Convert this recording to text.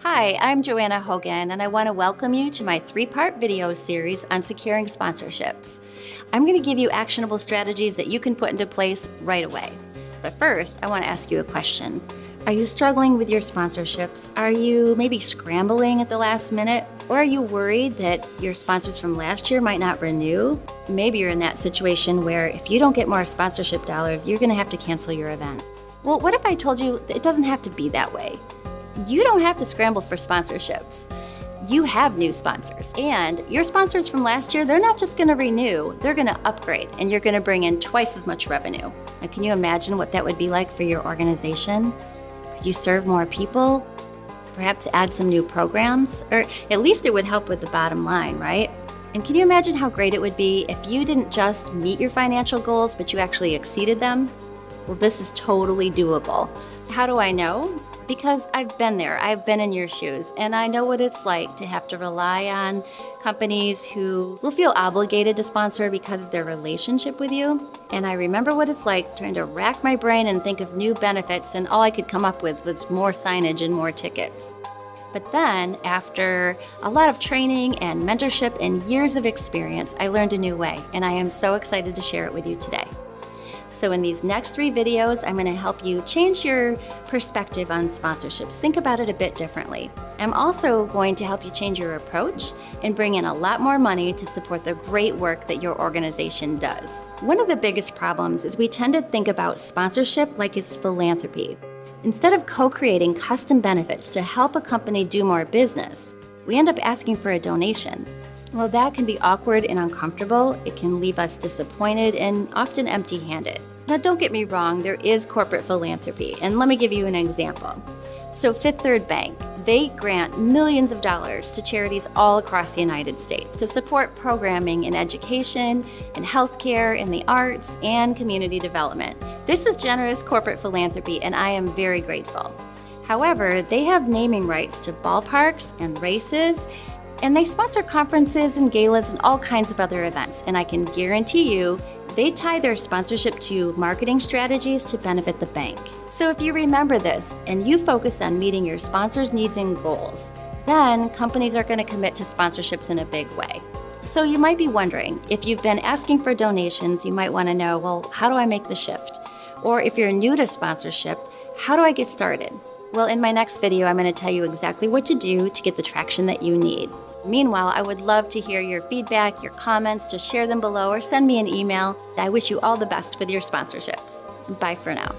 Hi, I'm Joanna Hogan, and I want to welcome you to my three-part video series on securing sponsorships. I'm going to give you actionable strategies that you can put into place right away. But first, I want to ask you a question. Are you struggling with your sponsorships? Are you maybe scrambling at the last minute? Or are you worried that your sponsors from last year might not renew? Maybe you're in that situation where if you don't get more sponsorship dollars, you're going to have to cancel your event. Well, what if I told you it doesn't have to be that way? You don't have to scramble for sponsorships. You have new sponsors, and your sponsors from last year, they're not just going to renew, they're going to upgrade, and you're going to bring in twice as much revenue. Now, can you imagine what that would be like for your organization? Could you serve more people? Perhaps add some new programs? Or at least it would help with the bottom line, right? And can you imagine how great it would be if you didn't just meet your financial goals, but you actually exceeded them? Well, this is totally doable. How do I know? Because I've been there. I've been in your shoes, and I know what it's like to have to rely on companies who will feel obligated to sponsor because of their relationship with you. And I remember what it's like trying to rack my brain and think of new benefits, and all I could come up with was more signage and more tickets. But then, after a lot of training and mentorship and years of experience, I learned a new way, and I am so excited to share it with you today. So in these next 3 videos, I'm going to help you change your perspective on sponsorships. Think about it a bit differently. I'm also going to help you change your approach and bring in a lot more money to support the great work that your organization does. One of the biggest problems is we tend to think about sponsorship like it's philanthropy. Instead of co-creating custom benefits to help a company do more business, we end up asking for a donation. Well, that can be awkward and uncomfortable. It can leave us disappointed and often empty-handed. Now, don't get me wrong, there is corporate philanthropy, and let me give you an example. So Fifth Third Bank, they grant millions of dollars to charities all across the United States to support programming in education, in healthcare, in the arts, and community development. This is generous corporate philanthropy, and I am very grateful. However, they have naming rights to ballparks and races, and they sponsor conferences and galas and all kinds of other events. And I can guarantee you, they tie their sponsorship to marketing strategies to benefit the bank. So if you remember this and you focus on meeting your sponsors' needs and goals, then companies are going to commit to sponsorships in a big way. So you might be wondering, if you've been asking for donations, you might want to know, well, how do I make the shift? Or if you're new to sponsorship, how do I get started? Well, in my next video, I'm going to tell you exactly what to do to get the traction that you need. Meanwhile, I would love to hear your feedback, your comments. Just share them below or send me an email. I wish you all the best with your sponsorships. Bye for now.